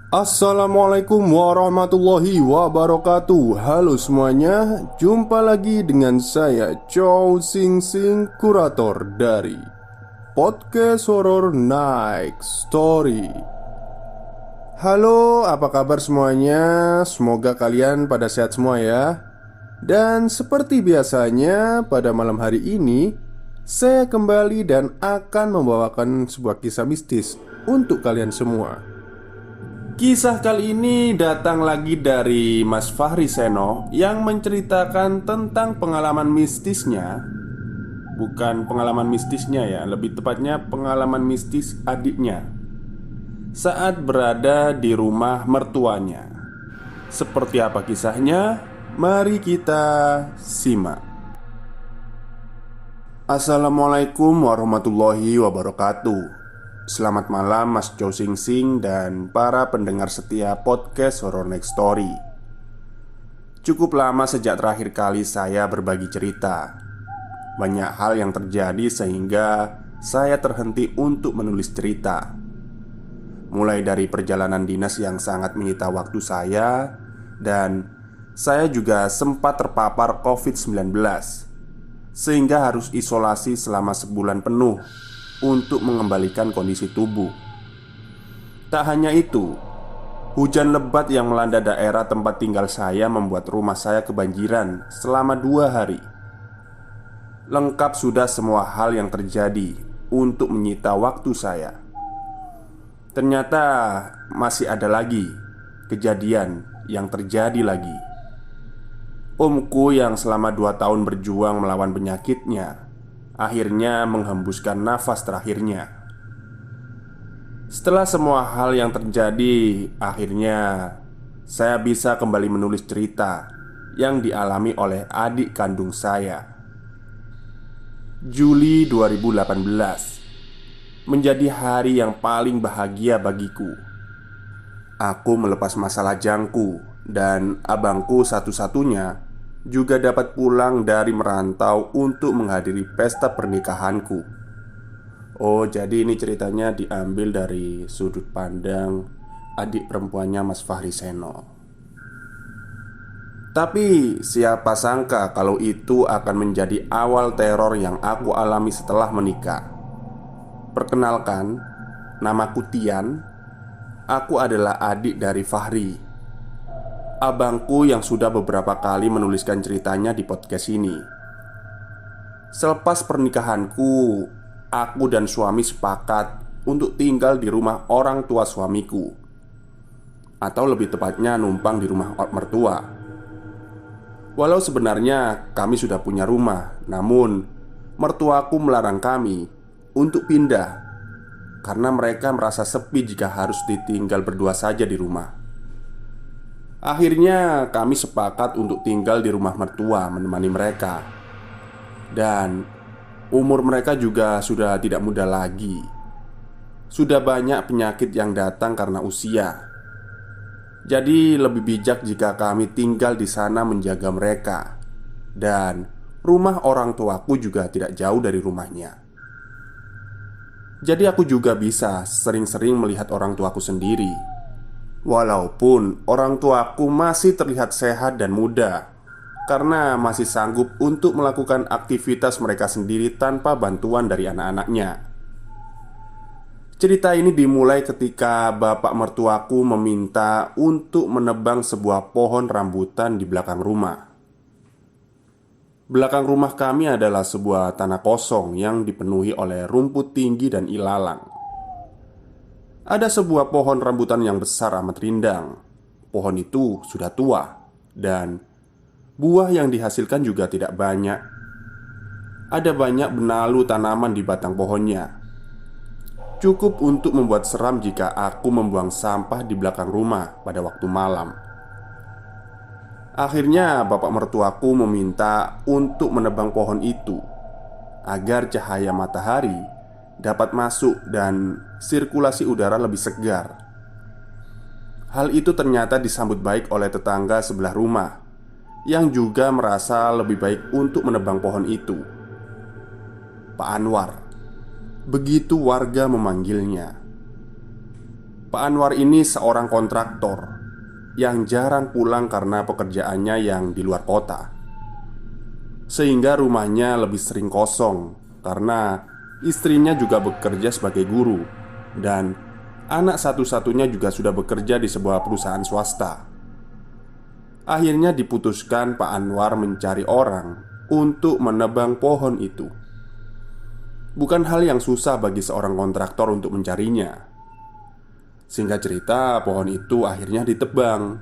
Assalamualaikum warahmatullahi wabarakatuh. Halo semuanya, jumpa lagi dengan saya Chow Sing Sing, kurator dari Podcast Horror Night Story. Halo, apa kabar semuanya? Semoga kalian pada sehat semua ya. Dan seperti biasanya pada malam hari ini saya kembali dan akan membawakan sebuah kisah mistis untuk kalian semua. Kisah kali ini datang lagi dari Mas Fahri Seno yang menceritakan tentang pengalaman mistisnya. Bukan pengalaman mistisnya ya, lebih tepatnya pengalaman mistis adiknya saat berada di rumah mertuanya. Seperti apa kisahnya? Mari kita simak. Assalamualaikum warahmatullahi wabarakatuh. Selamat malam Mas Chow Sing Sing dan para pendengar setia podcast Horror Next Story. Cukup lama sejak terakhir kali saya berbagi cerita. Banyak hal yang terjadi sehingga saya terhenti untuk menulis cerita. Mulai dari perjalanan dinas yang sangat menyita waktu saya, dan saya juga sempat terpapar COVID-19 sehingga harus isolasi selama sebulan penuh untuk mengembalikan kondisi tubuh. Tak hanya itu, hujan lebat yang melanda daerah tempat tinggal saya membuat rumah saya kebanjiran selama 2 hari. Lengkap sudah semua hal yang terjadi untuk menyita waktu saya. Ternyata masih ada lagi kejadian yang terjadi lagi. Omku yang selama 2 tahun berjuang melawan penyakitnya akhirnya menghembuskan nafas terakhirnya. Setelah semua hal yang terjadi, akhirnya saya bisa kembali menulis cerita yang dialami oleh adik kandung saya. Juli 2018 menjadi hari yang paling bahagia bagiku. Aku melepas masalah jangku, dan abangku satu-satunya juga dapat pulang dari merantau untuk menghadiri pesta pernikahanku. Oh, jadi ini ceritanya diambil dari sudut pandang adik perempuannya Mas Fahri Seno. Tapi siapa sangka kalau itu akan menjadi awal teror yang aku alami setelah menikah. Perkenalkan, namaku Tian. Aku adalah adik dari Fahri, abangku yang sudah beberapa kali menuliskan ceritanya di podcast ini. Selepas pernikahanku, aku dan suami sepakat untuk tinggal di rumah orang tua suamiku, atau lebih tepatnya numpang di rumah mertua. Walau sebenarnya kami sudah punya rumah, namun mertuaku melarang kami untuk pindah karena mereka merasa sepi jika harus ditinggal berdua saja di rumah. Akhirnya kami sepakat untuk tinggal di rumah mertua menemani mereka. Dan umur mereka juga sudah tidak muda lagi. Sudah banyak penyakit yang datang karena usia. Jadi lebih bijak jika kami tinggal di sana menjaga mereka. Dan rumah orang tuaku juga tidak jauh dari rumahnya. Jadi aku juga bisa sering-sering melihat orang tuaku sendiri. Walaupun orang tuaku masih terlihat sehat dan muda, karena masih sanggup untuk melakukan aktivitas mereka sendiri tanpa bantuan dari anak-anaknya. Cerita ini dimulai ketika bapak mertuaku meminta untuk menebang sebuah pohon rambutan di belakang rumah. Belakang rumah kami adalah sebuah tanah kosong yang dipenuhi oleh rumput tinggi dan ilalang. Ada sebuah pohon rambutan yang besar amat rindang. Pohon itu sudah tua, dan buah yang dihasilkan juga tidak banyak. Ada banyak benalu tanaman di batang pohonnya. Cukup untuk membuat seram jika aku membuang sampah di belakang rumah pada waktu malam. Akhirnya bapak mertuaku meminta untuk menebang pohon itu agar cahaya matahari dapat masuk dan sirkulasi udara lebih segar. Hal itu ternyata disambut baik oleh tetangga sebelah rumah yang juga merasa lebih baik untuk menebang pohon itu. Pak Anwar, begitu warga memanggilnya. Pak Anwar ini seorang kontraktor yang jarang pulang karena pekerjaannya yang di luar kota, sehingga rumahnya lebih sering kosong karena istrinya juga bekerja sebagai guru dan anak satu-satunya juga sudah bekerja di sebuah perusahaan swasta. Akhirnya diputuskan Pak Anwar mencari orang untuk menebang pohon itu. Bukan hal yang susah bagi seorang kontraktor untuk mencarinya. Singkat cerita, pohon itu akhirnya ditebang.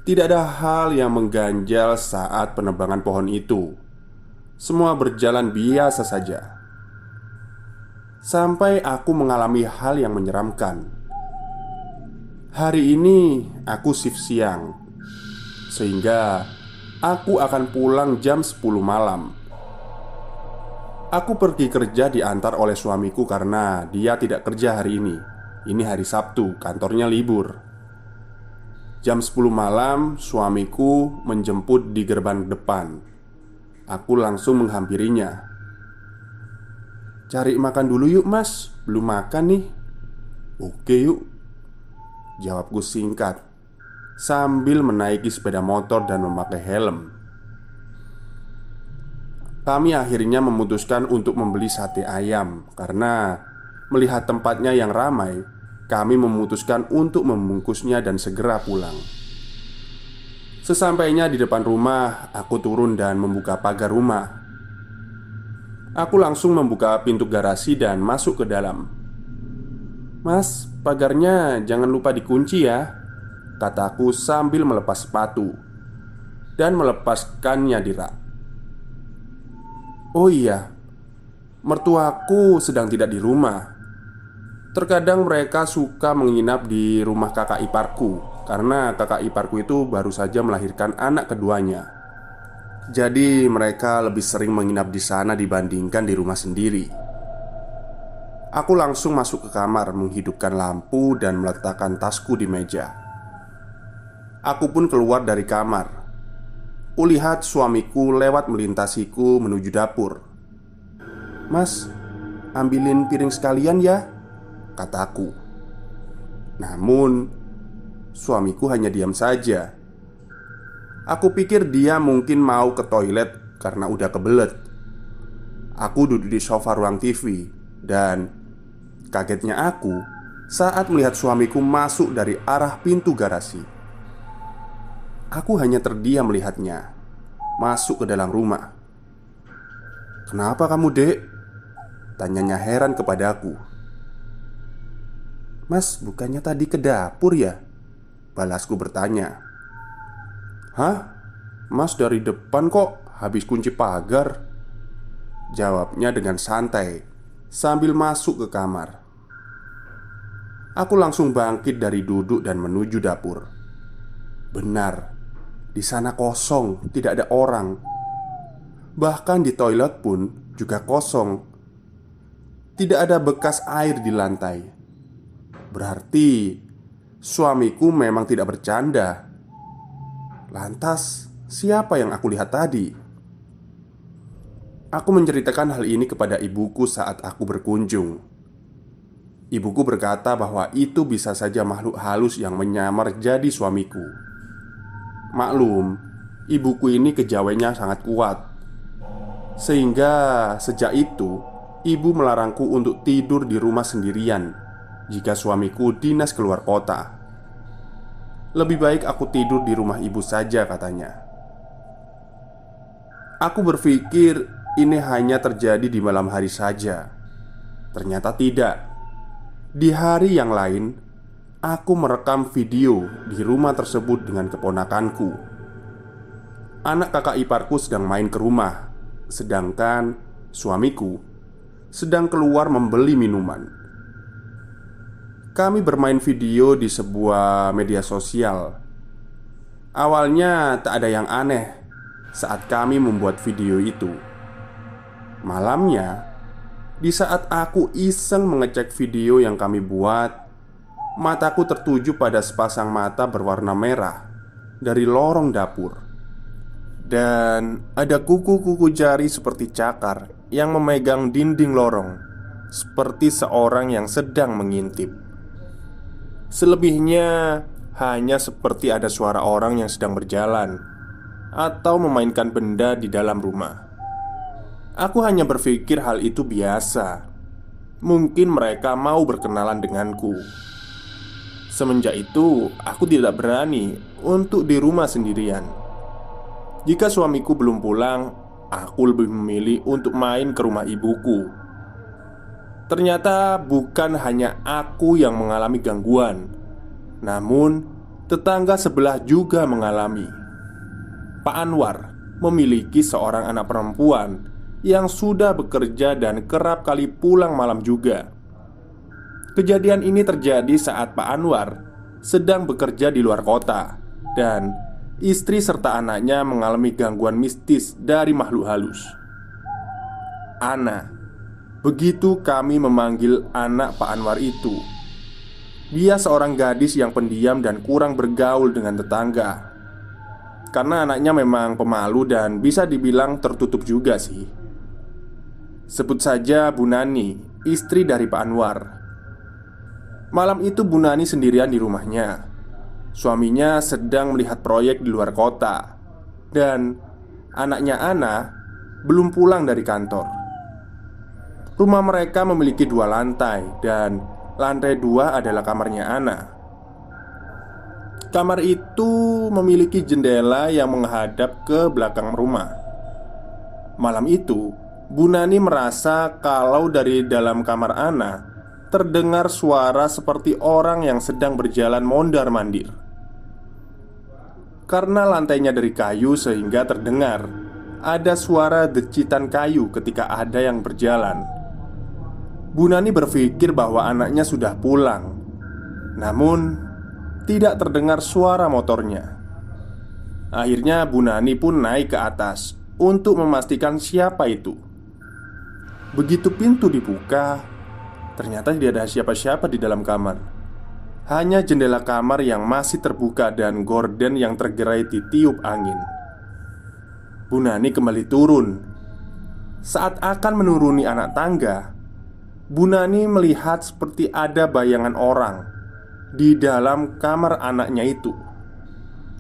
Tidak ada hal yang mengganjal saat penebangan pohon itu. Semua berjalan biasa saja. Sampai aku mengalami hal yang menyeramkan. Hari ini aku shift siang, sehingga aku akan pulang jam 10 malam. Aku pergi kerja diantar oleh suamiku karena dia tidak kerja hari ini. Ini hari Sabtu, kantornya libur. Jam 10 malam, suamiku menjemput di gerbang depan. Aku langsung menghampirinya. "Cari makan dulu yuk mas, belum makan nih." "Oke yuk," jawabku singkat sambil menaiki sepeda motor dan memakai helm. Kami akhirnya memutuskan untuk membeli sate ayam. Karena melihat tempatnya yang ramai, kami memutuskan untuk membungkusnya dan segera pulang. Sesampainya di depan rumah, aku turun dan membuka pagar rumah. Aku langsung membuka pintu garasi dan masuk ke dalam. "Mas, pagarnya jangan lupa dikunci ya," kataku sambil melepas sepatu dan melepaskannya di rak. "Oh iya, mertuaku sedang tidak di rumah. Terkadang mereka suka menginap di rumah kakak iparku karena kakak iparku itu baru saja melahirkan anak keduanya. Jadi mereka lebih sering menginap di sana dibandingkan di rumah sendiri." Aku langsung masuk ke kamar, menghidupkan lampu dan meletakkan tasku di meja. Aku pun keluar dari kamar. Kulihat suamiku lewat melintasiku menuju dapur. "Mas, ambilin piring sekalian ya," kataku. Namun, suamiku hanya diam saja. Aku pikir dia mungkin mau ke toilet karena udah kebelet. Aku duduk di sofa ruang TV dan kagetnya aku saat melihat suamiku masuk dari arah pintu garasi. Aku hanya terdiam melihatnya masuk ke dalam rumah. "Kenapa kamu, Dek?" tanyanya heran kepadaku. "Mas, bukannya tadi ke dapur ya?" balasku bertanya. "Hah? Mas dari depan kok habis kunci pagar?" jawabnya dengan santai sambil masuk ke kamar. Aku langsung bangkit dari duduk dan menuju dapur. Benar, di sana kosong, tidak ada orang. Bahkan di toilet pun juga kosong. Tidak ada bekas air di lantai. Berarti suamiku memang tidak bercanda. Lantas, siapa yang aku lihat tadi? Aku menceritakan hal ini kepada ibuku saat aku berkunjung. Ibuku berkata bahwa itu bisa saja makhluk halus yang menyamar jadi suamiku. Maklum, ibuku ini kejawennya sangat kuat. Sehingga sejak itu, ibu melarangku untuk tidur di rumah sendirian jika suamiku dinas keluar kota. Lebih baik aku tidur di rumah ibu saja, katanya. Aku berpikir ini hanya terjadi di malam hari saja. Ternyata tidak. Di hari yang lain, aku merekam video di rumah tersebut dengan keponakanku. Anak kakak iparku sedang main ke rumah, sedangkan suamiku sedang keluar membeli minuman. Kami bermain video di sebuah media sosial. Awalnya tak ada yang aneh saat kami membuat video itu. Malamnya, di saat aku iseng mengecek video yang kami buat, mataku tertuju pada sepasang mata berwarna merah dari lorong dapur. Dan ada kuku-kuku jari seperti cakar yang memegang dinding lorong, seperti seorang yang sedang mengintip. Selebihnya hanya seperti ada suara orang yang sedang berjalan atau memainkan benda di dalam rumah. Aku hanya berpikir hal itu biasa. Mungkin mereka mau berkenalan denganku. Semenjak itu, aku tidak berani untuk di rumah sendirian. Jika suamiku belum pulang, aku lebih memilih untuk main ke rumah ibuku. Ternyata bukan hanya aku yang mengalami gangguan, namun tetangga sebelah juga mengalami. Pak Anwar memiliki seorang anak perempuan yang sudah bekerja dan kerap kali pulang malam juga. Kejadian ini terjadi saat Pak Anwar sedang bekerja di luar kota, dan istri serta anaknya mengalami gangguan mistis dari makhluk halus. Ana, begitu kami memanggil anak Pak Anwar itu. Dia seorang gadis yang pendiam dan kurang bergaul dengan tetangga. Karena anaknya memang pemalu dan bisa dibilang tertutup juga sih. Sebut saja Bu Nani, istri dari Pak Anwar. Malam itu Bu Nani sendirian di rumahnya. Suaminya sedang melihat proyek di luar kota, dan anaknya Ana belum pulang dari kantor. Rumah mereka memiliki 2 lantai, dan lantai 2 adalah kamarnya Ana. Kamar itu memiliki jendela yang menghadap ke belakang rumah. Malam itu, Bu Nani merasa kalau dari dalam kamar Ana terdengar suara seperti orang yang sedang berjalan mondar-mandir. Karena lantainya dari kayu sehingga terdengar ada suara decitan kayu ketika ada yang berjalan. Bu Nani berpikir bahwa anaknya sudah pulang, namun tidak terdengar suara motornya. Akhirnya Bu Nani pun naik ke atas untuk memastikan siapa itu. Begitu pintu dibuka, ternyata tidak ada siapa-siapa di dalam kamar. Hanya jendela kamar yang masih terbuka dan gorden yang tergerai ditiup angin. Bu Nani kembali turun. Saat akan menuruni anak tangga, Bu Nani melihat seperti ada bayangan orang di dalam kamar anaknya itu.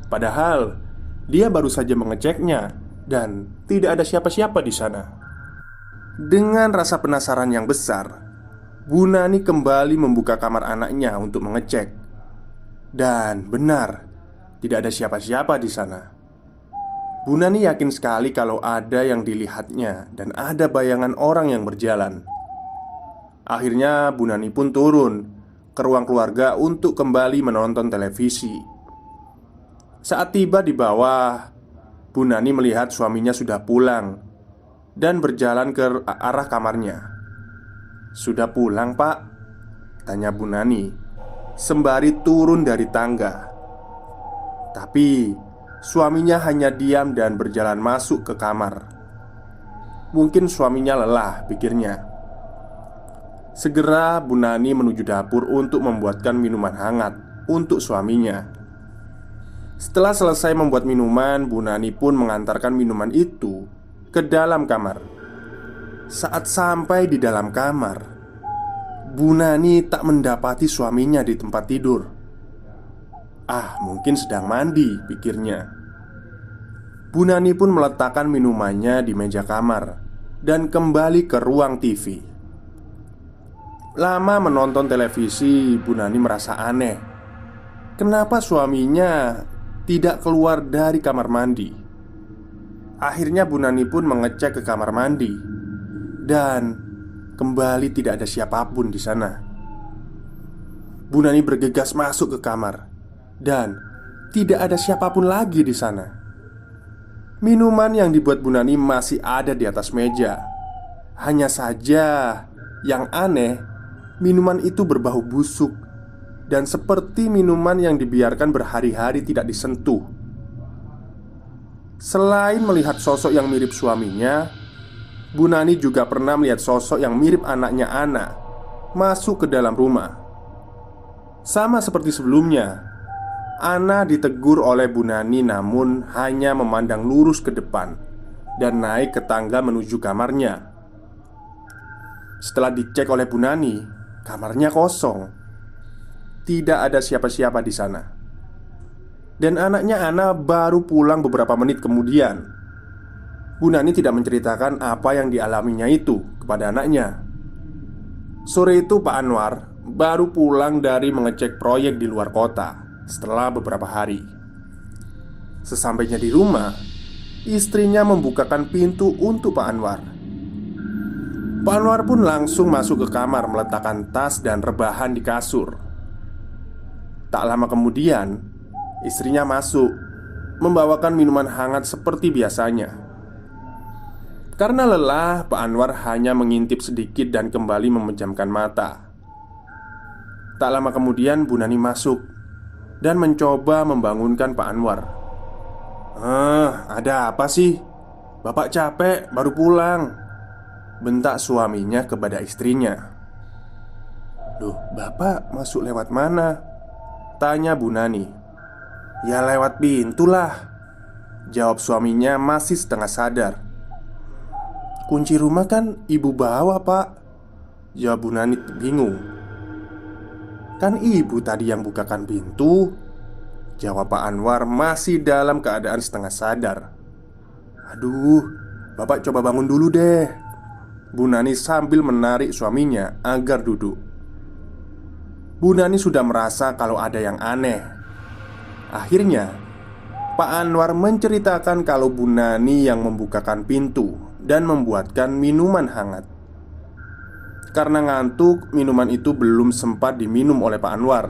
Padahal dia baru saja mengeceknya dan tidak ada siapa-siapa di sana. Dengan rasa penasaran yang besar, Bu Nani kembali membuka kamar anaknya untuk mengecek. Dan benar, tidak ada siapa-siapa di sana. Bu Nani yakin sekali kalau ada yang dilihatnya dan ada bayangan orang yang berjalan. Akhirnya Bu Nani pun turun ke ruang keluarga untuk kembali menonton televisi. Saat tiba di bawah, Bu Nani melihat suaminya sudah pulang dan berjalan ke arah kamarnya. "Sudah pulang, Pak?" tanya Bu Nani sembari turun dari tangga. Tapi suaminya hanya diam dan berjalan masuk ke kamar. Mungkin suaminya lelah, pikirnya. Segera Bu Nani menuju dapur untuk membuatkan minuman hangat untuk suaminya. Setelah selesai membuat minuman, Bu Nani pun mengantarkan minuman itu ke dalam kamar. Saat sampai di dalam kamar, Bu Nani tak mendapati suaminya di tempat tidur. "Ah, mungkin sedang mandi," pikirnya. Bu Nani pun meletakkan minumannya di meja kamar dan kembali ke ruang TV. Lama menonton televisi, Bu Nani merasa aneh. Kenapa suaminya tidak keluar dari kamar mandi? Akhirnya Bu Nani pun mengecek ke kamar mandi, dan kembali tidak ada siapapun di sana. Bu Nani bergegas masuk ke kamar, dan tidak ada siapapun lagi di sana. Minuman yang dibuat Bu Nani masih ada di atas meja. Hanya saja yang aneh, minuman itu berbau busuk dan seperti minuman yang dibiarkan berhari-hari tidak disentuh. Selain melihat sosok yang mirip suaminya, Bu Nani juga pernah melihat sosok yang mirip anaknya Ana masuk ke dalam rumah. Sama seperti sebelumnya, Ana ditegur oleh Bu Nani namun hanya memandang lurus ke depan dan naik ke tangga menuju kamarnya. Setelah dicek oleh Bu Nani, kamarnya kosong. tidak ada siapa-siapa di sana. Dan anaknya Ana baru pulang beberapa menit kemudian. Bu Nani tidak menceritakan apa yang dialaminya itu kepada anaknya. Sore itu Pak Anwar baru pulang dari mengecek proyek di luar kota setelah beberapa hari. Sesampainya di rumah, istrinya membukakan pintu untuk Pak Anwar. Pak Anwar pun langsung masuk ke kamar meletakkan tas dan rebahan di kasur. Tak lama kemudian, istrinya masuk membawakan minuman hangat seperti biasanya. Karena lelah, Pak Anwar hanya mengintip sedikit dan kembali memejamkan mata. Tak lama kemudian Bu Nani masuk dan mencoba membangunkan Pak Anwar. Ada apa sih? Bapak capek, baru pulang," bentak suaminya kepada istrinya. "Loh, bapak masuk lewat mana?" tanya Bu Nani. "Ya lewat pintu lah," jawab suaminya masih setengah sadar. "Kunci rumah kan ibu bawa, Pak," jawab Bu Nani bingung. "Kan ibu tadi yang bukakan pintu," jawab Pak Anwar masih dalam keadaan setengah sadar. "Aduh, bapak coba bangun dulu deh," Bu Nani sambil menarik suaminya agar duduk. Bu Nani sudah merasa kalau ada yang aneh. Akhirnya Pak Anwar menceritakan kalau Bu Nani yang membukakan pintu dan membuatkan minuman hangat. Karena ngantuk, minuman itu belum sempat diminum oleh Pak Anwar.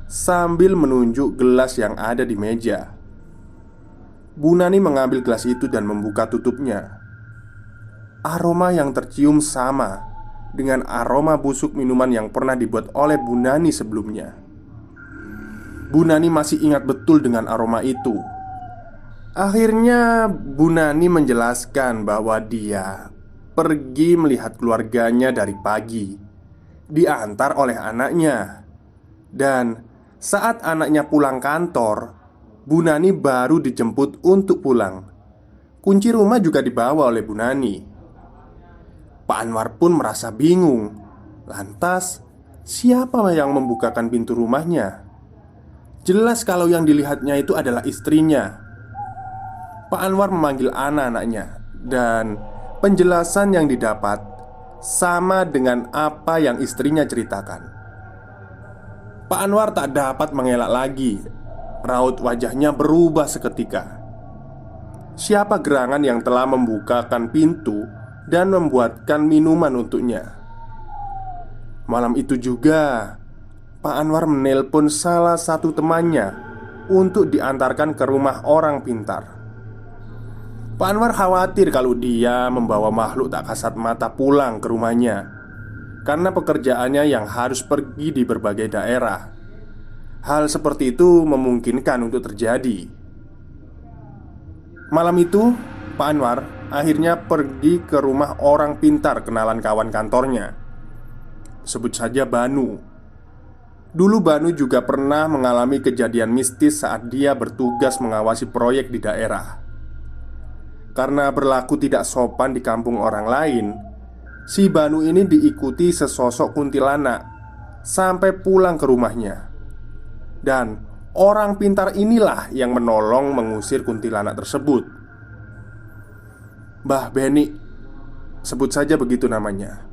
Sambil menunjuk gelas yang ada di meja, Bu Nani mengambil gelas itu dan membuka tutupnya. Aroma yang tercium sama dengan aroma busuk minuman yang pernah dibuat oleh Bu Nani sebelumnya. Bu Nani masih ingat betul dengan aroma itu. Akhirnya Bu Nani menjelaskan bahwa dia pergi melihat keluarganya dari pagi, diantar oleh anaknya. Dan saat anaknya pulang kantor, Bu Nani baru dijemput untuk pulang. Kunci rumah juga dibawa oleh Bu Nani. Pak Anwar pun merasa bingung. Lantas, siapa yang membukakan pintu rumahnya? Jelas kalau yang dilihatnya itu adalah istrinya. Pak Anwar memanggil anak-anaknya, dan penjelasan yang didapat sama dengan apa yang istrinya ceritakan. Pak Anwar tak dapat mengelak lagi. Raut wajahnya berubah seketika. Siapa gerangan yang telah membukakan pintu dan membuatkan minuman untuknya? Malam itu juga Pak Anwar menelpon salah satu temannya untuk diantarkan ke rumah orang pintar. Pak Anwar khawatir kalau dia membawa makhluk tak kasat mata pulang ke rumahnya, karena pekerjaannya yang harus pergi di berbagai daerah. Hal seperti itu memungkinkan untuk terjadi. Malam itu, Pak Anwar akhirnya pergi ke rumah orang pintar kenalan kawan kantornya. Sebut saja Banu. Dulu Banu juga pernah mengalami kejadian mistis saat dia bertugas mengawasi proyek di daerah. Karena berlaku tidak sopan di kampung orang lain, si Banu ini diikuti sesosok kuntilanak sampai pulang ke rumahnya. Dan orang pintar inilah yang menolong mengusir kuntilanak tersebut. Mbah Beni, sebut saja begitu namanya.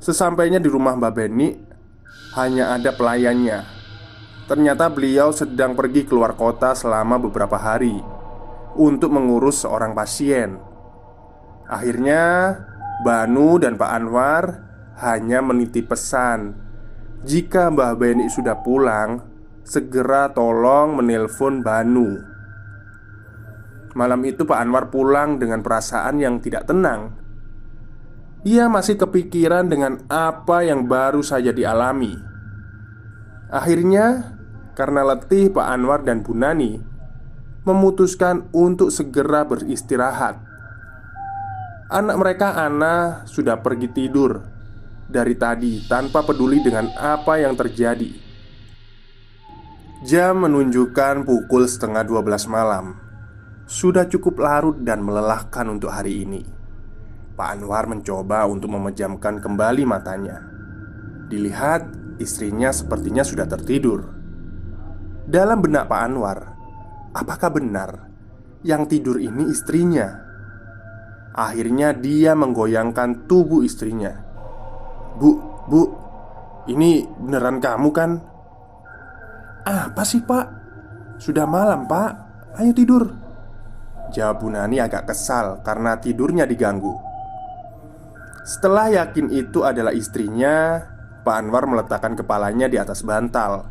Sesampainya di rumah Mbah Beni, hanya ada pelayannya. Ternyata beliau sedang pergi keluar kota selama beberapa hari untuk mengurus seorang pasien. Akhirnya Banu dan Pak Anwar hanya menitip pesan, jika Mbah Beni sudah pulang, segera tolong menelpon Banu. Malam itu Pak Anwar pulang dengan perasaan yang tidak tenang. Ia masih kepikiran dengan apa yang baru saja dialami. Akhirnya, karena letih, Pak Anwar dan Bu Nani memutuskan untuk segera beristirahat. Anak mereka, Ana, sudah pergi tidur dari tadi tanpa peduli dengan apa yang terjadi. Jam menunjukkan pukul 11:30 malam. Sudah cukup larut dan melelahkan untuk hari ini. Pak Anwar mencoba untuk memejamkan kembali matanya. Dilihat, istrinya sepertinya sudah tertidur. Dalam benak Pak Anwar, apakah benar yang tidur ini istrinya? Akhirnya dia menggoyangkan tubuh istrinya. Bu, ini beneran kamu kan?" "Apa sih pak? Sudah malam pak, ayo tidur," jawab Bu Nani agak kesal karena tidurnya diganggu. Setelah yakin itu adalah istrinya, Pak Anwar meletakkan kepalanya di atas bantal.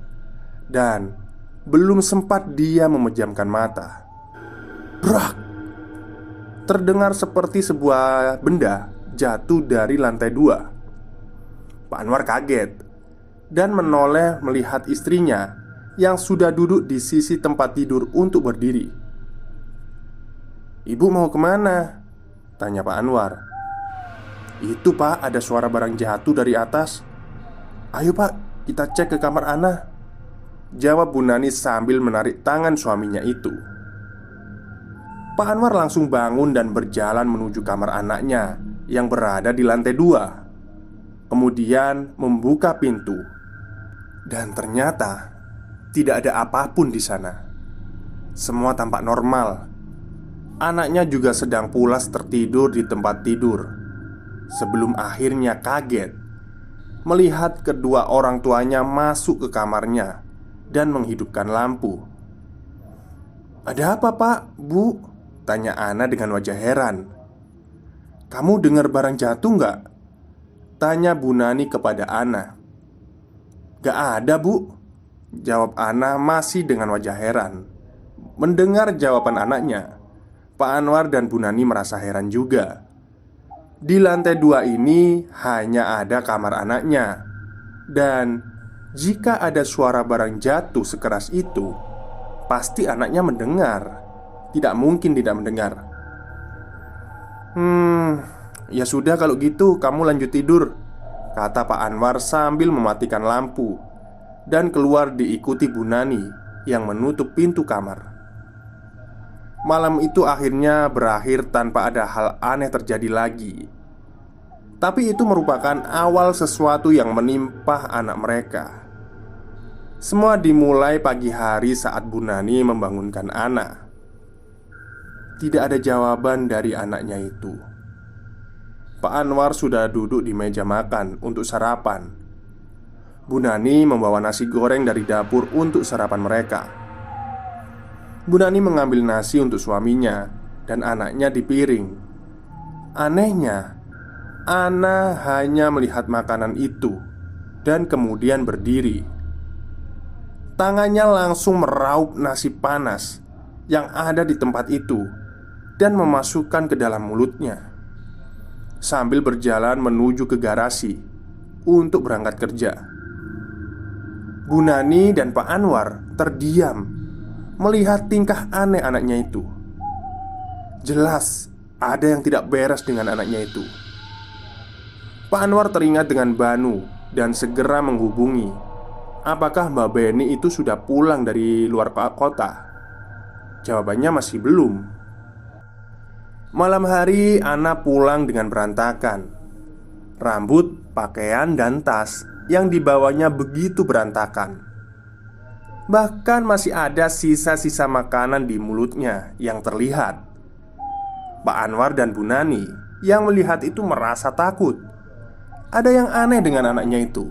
Dan belum sempat dia memejamkan mata, brak! Terdengar seperti sebuah benda jatuh dari lantai 2. Pak Anwar kaget dan menoleh melihat istrinya yang sudah duduk di sisi tempat tidur untuk berdiri. "Ibu mau kemana?" tanya Pak Anwar. "Itu pak, ada suara barang jatuh dari atas." "Ayo pak, kita cek ke kamar Ana," jawab Bu Nani sambil menarik tangan suaminya itu. Pak Anwar langsung bangun dan berjalan menuju kamar anaknya yang berada di lantai 2. Kemudian membuka pintu. Dan ternyata tidak ada apapun di sana. Semua tampak normal. Anaknya juga sedang pulas tertidur di tempat tidur. Sebelum akhirnya kaget melihat kedua orang tuanya masuk ke kamarnya dan menghidupkan lampu. "Ada apa pak, bu?" tanya Ana dengan wajah heran. "Kamu dengar barang jatuh nggak?" tanya Bu Nani kepada Ana. "Gak ada bu," jawab Ana masih dengan wajah heran. Mendengar jawaban anaknya, Pak Anwar dan Bu Nani merasa heran juga. Di lantai 2 ini hanya ada kamar anaknya. Dan jika ada suara barang jatuh sekeras itu, pasti anaknya mendengar. Tidak mungkin tidak mendengar. Ya sudah kalau gitu kamu lanjut tidur," kata Pak Anwar sambil mematikan lampu dan keluar diikuti Bu Nani yang menutup pintu kamar. Malam itu akhirnya berakhir tanpa ada hal aneh terjadi lagi. Tapi itu merupakan awal sesuatu yang menimpa anak mereka. Semua dimulai pagi hari saat Bu Nani membangunkan Ana. Tidak ada jawaban dari anaknya itu. Pak Anwar sudah duduk di meja makan untuk sarapan. Bu Nani membawa nasi goreng dari dapur untuk sarapan mereka. Bu Nani mengambil nasi untuk suaminya dan anaknya di piring. Anehnya, Ana hanya melihat makanan itu dan kemudian berdiri. Tangannya langsung meraup nasi panas yang ada di tempat itu dan memasukkan ke dalam mulutnya, sambil berjalan menuju ke garasi untuk berangkat kerja. Bu Nani dan Pak Anwar terdiam melihat tingkah aneh anaknya itu. Jelas ada yang tidak beres dengan anaknya itu. Pak Anwar teringat dengan Banu dan segera menghubungi apakah Mbak Beni itu sudah pulang dari luar kota. Jawabannya masih belum. Malam hari Ana pulang dengan berantakan. Rambut, pakaian, dan tas yang dibawanya begitu berantakan. Bahkan masih ada sisa-sisa makanan di mulutnya yang terlihat. Pak Anwar dan Bu Nani yang melihat itu merasa takut. Ada yang aneh dengan anaknya itu.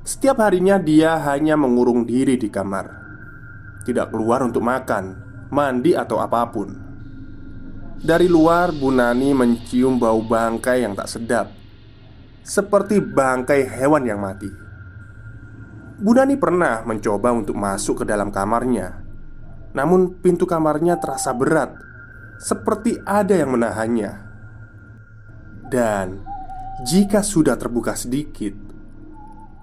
Setiap harinya dia hanya mengurung diri di kamar, tidak keluar untuk makan, mandi atau apapun. Dari luar Bu Nani mencium bau bangkai yang tak sedap, seperti bangkai hewan yang mati. Bu Nani pernah mencoba untuk masuk ke dalam kamarnya. Namun pintu kamarnya terasa berat, seperti ada yang menahannya. Dan jika sudah terbuka sedikit,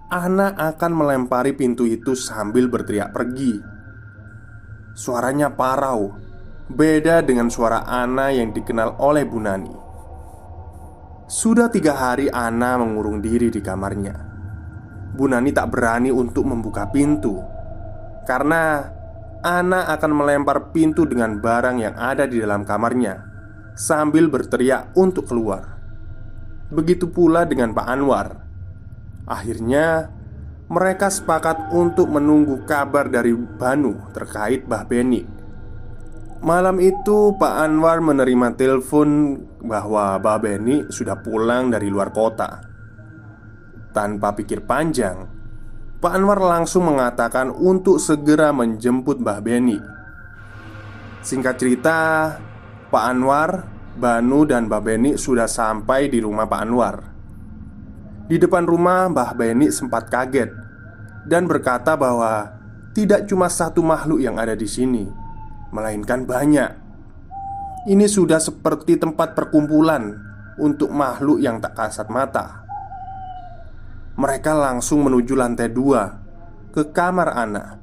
Ana akan melempari pintu itu sambil berteriak pergi. Suaranya parau, beda dengan suara Ana yang dikenal oleh Bu Nani. Sudah 3 hari Ana mengurung diri di kamarnya. Bu Nani tak berani untuk membuka pintu karena Ana akan melempar pintu dengan barang yang ada di dalam kamarnya sambil berteriak untuk keluar. Begitu pula dengan Pak Anwar. Akhirnya mereka sepakat untuk menunggu kabar dari Banu terkait Mbah Beni. Malam itu Pak Anwar menerima telepon bahwa Mbah Beni sudah pulang dari luar kota. Tanpa pikir panjang, Pak Anwar langsung mengatakan untuk segera menjemput Mbah Beni. Singkat cerita, Pak Anwar, Banu, dan Mbah Beni sudah sampai di rumah Pak Anwar. Di depan rumah, Mbah Beni sempat kaget dan berkata bahwa tidak cuma satu makhluk yang ada di sini, melainkan banyak. Ini sudah seperti tempat perkumpulan untuk makhluk yang tak kasat mata. Mereka langsung menuju lantai 2 ke kamar Ana.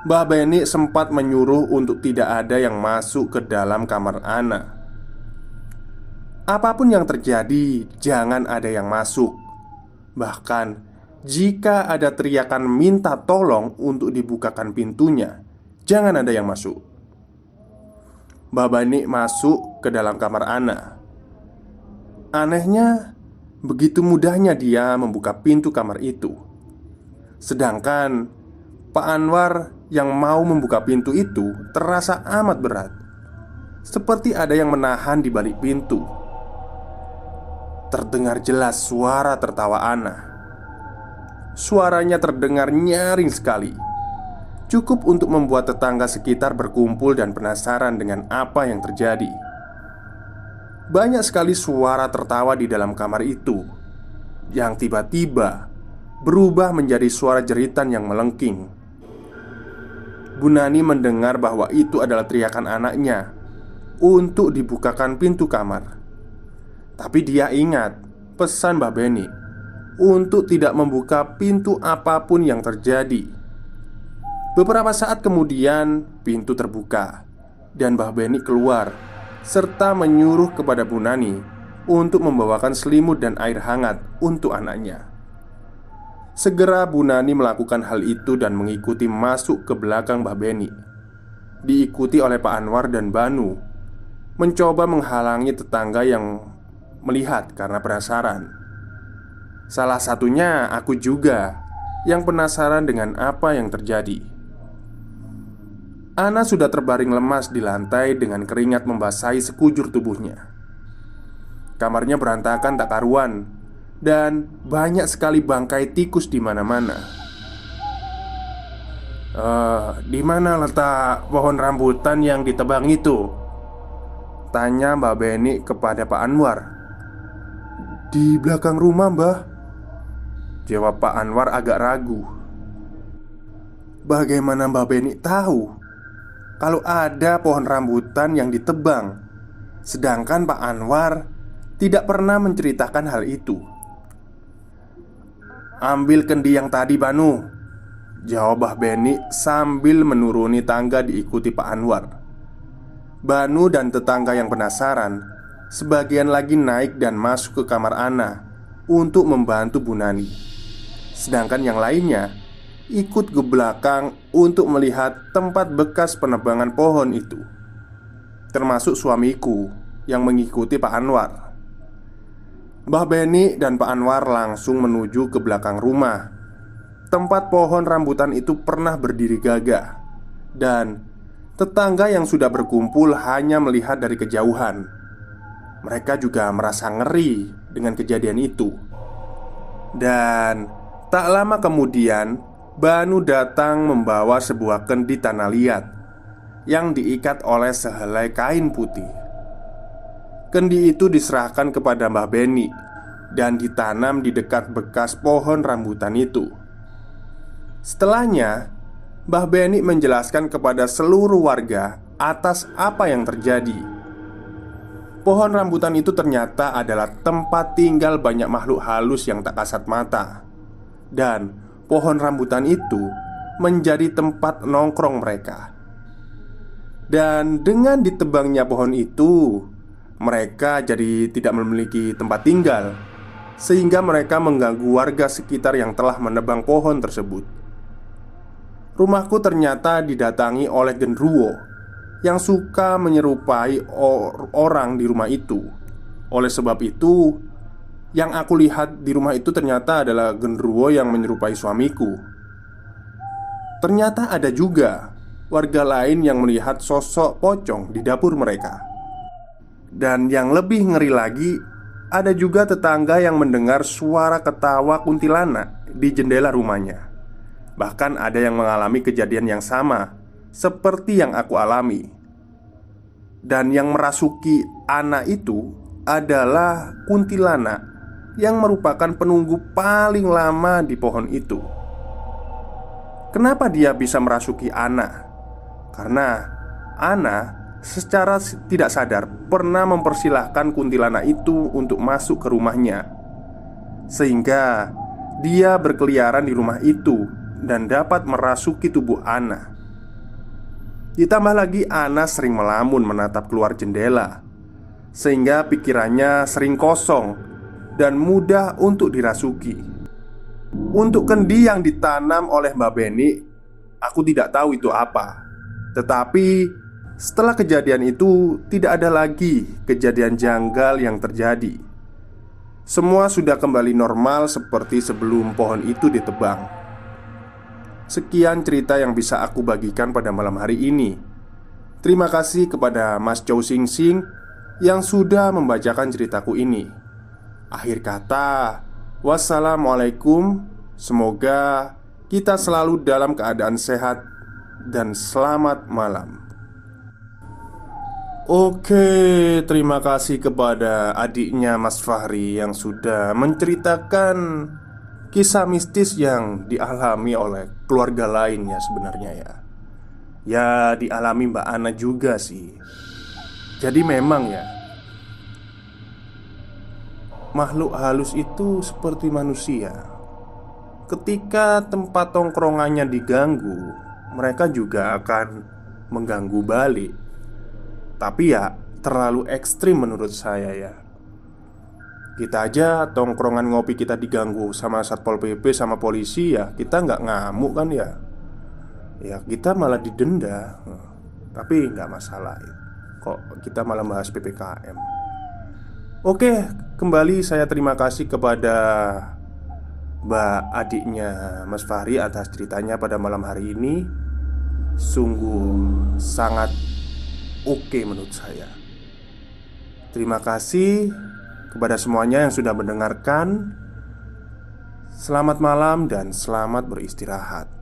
Mbah Beni sempat menyuruh untuk tidak ada yang masuk ke dalam kamar Ana. Apapun yang terjadi, jangan ada yang masuk. Bahkan jika ada teriakan minta tolong untuk dibukakan pintunya, jangan ada yang masuk. Mbah Beni masuk ke dalam kamar Ana. Anehnya, begitu mudahnya dia membuka pintu kamar itu. Sedangkan Pak Anwar yang mau membuka pintu itu terasa amat berat, seperti ada yang menahan di balik pintu. Terdengar jelas suara tertawa Ana. Suaranya terdengar nyaring sekali, cukup untuk membuat tetangga sekitar berkumpul dan penasaran dengan apa yang terjadi. Banyak sekali suara tertawa di dalam kamar itu, yang tiba-tiba berubah menjadi suara jeritan yang melengking. Bu Nani mendengar bahwa itu adalah teriakan anaknya untuk dibukakan pintu kamar. Tapi dia ingat pesan Mbah Beni untuk tidak membuka pintu apapun yang terjadi. Beberapa saat kemudian pintu terbuka dan Mbah Beni keluar serta menyuruh kepada Bu Nani untuk membawakan selimut dan air hangat untuk anaknya. Segera Bu Nani melakukan hal itu dan mengikuti masuk ke belakang Mbah Beni, diikuti oleh Pak Anwar dan Banu, mencoba menghalangi tetangga yang melihat karena penasaran. Salah satunya aku juga, yang penasaran dengan apa yang terjadi. Ana sudah terbaring lemas di lantai dengan keringat membasahi sekujur tubuhnya. Kamarnya berantakan tak karuan dan banyak sekali bangkai tikus di mana-mana. Di mana letak pohon rambutan yang ditebang itu?" tanya Mbak Beni kepada Pak Anwar. "Di belakang rumah, Mbah," jawab Pak Anwar agak ragu. Bagaimana Mbak Beni tahu kalau ada pohon rambutan yang ditebang, sedangkan Pak Anwar tidak pernah menceritakan hal itu? "Ambil kendi yang tadi, Banu," jawab Mbah Beni sambil menuruni tangga diikuti Pak Anwar. Banu dan tetangga yang penasaran sebagian lagi naik dan masuk ke kamar Ana untuk membantu Bu Nani. Sedangkan yang lainnya ikut ke belakang untuk melihat tempat bekas penebangan pohon itu, termasuk suamiku yang mengikuti Pak Anwar. Mbah Beni dan Pak Anwar langsung menuju ke belakang rumah. Tempat pohon rambutan itu pernah berdiri gagah, dan tetangga yang sudah berkumpul hanya melihat dari kejauhan. Mereka juga merasa ngeri dengan kejadian itu. Dan tak lama kemudian, Banu datang membawa sebuah kendi tanah liat yang diikat oleh sehelai kain putih. Kendi itu diserahkan kepada Mbah Beni dan ditanam di dekat bekas pohon rambutan itu. Setelahnya, Mbah Beni menjelaskan kepada seluruh warga atas apa yang terjadi. Pohon rambutan itu ternyata adalah tempat tinggal banyak makhluk halus yang tak kasat mata. Dan pohon rambutan itu menjadi tempat nongkrong mereka. Dan dengan ditebangnya pohon itu, mereka jadi tidak memiliki tempat tinggal, sehingga mereka mengganggu warga sekitar yang telah menebang pohon tersebut. Rumahku ternyata didatangi oleh genderuwo yang suka menyerupai orang di rumah itu. Oleh sebab itu, Yang aku lihat di rumah itu ternyata adalah genderuwo yang menyerupai suamiku. Ternyata ada juga warga lain yang melihat sosok pocong di dapur mereka. Dan yang lebih ngeri lagi, ada juga tetangga yang mendengar suara ketawa kuntilanak di jendela rumahnya. Bahkan ada yang mengalami kejadian yang sama seperti yang aku alami. Dan yang merasuki anak itu adalah kuntilanak yang merupakan penunggu paling lama di pohon itu. Kenapa dia bisa merasuki Ana? Karena Ana secara tidak sadar pernah mempersilahkan kuntilanak itu untuk masuk ke rumahnya, sehingga dia berkeliaran di rumah itu dan dapat merasuki tubuh Ana. Ditambah lagi Ana sering melamun menatap keluar jendela, sehingga pikirannya sering kosong dan mudah untuk dirasuki. Untuk kendi yang ditanam oleh Mbak Beni, aku tidak tahu itu apa. Tetapi setelah kejadian itu tidak ada lagi kejadian janggal yang terjadi. Semua sudah kembali normal seperti sebelum pohon itu ditebang. Sekian cerita yang bisa aku bagikan pada malam hari ini. Terima kasih kepada Mas Chow Sing Sing yang sudah membacakan ceritaku ini. Akhir kata, wassalamualaikum. Semoga kita selalu dalam keadaan sehat dan selamat malam. Oke, terima kasih kepada adiknya Mas Fahri yang sudah menceritakan kisah mistis yang dialami oleh keluarga lainnya sebenarnya ya. Ya, dialami Mbak Ana juga sih. Jadi memang ya, makhluk halus itu seperti manusia. Ketika tempat tongkrongannya diganggu, mereka juga akan mengganggu balik. Tapi ya, terlalu ekstrim menurut saya ya. Kita aja tongkrongan ngopi kita diganggu sama Satpol PP sama polisi ya, kita nggak ngamuk kan ya. Ya kita malah didenda. Tapi nggak masalah ya. Kok kita malah bahas PPKM. Oke, kembali saya terima kasih kepada Mbak adiknya Mas Fahri atas ceritanya pada malam hari ini. Sungguh sangat oke menurut saya. Terima kasih kepada semuanya yang sudah mendengarkan. Selamat malam dan selamat beristirahat.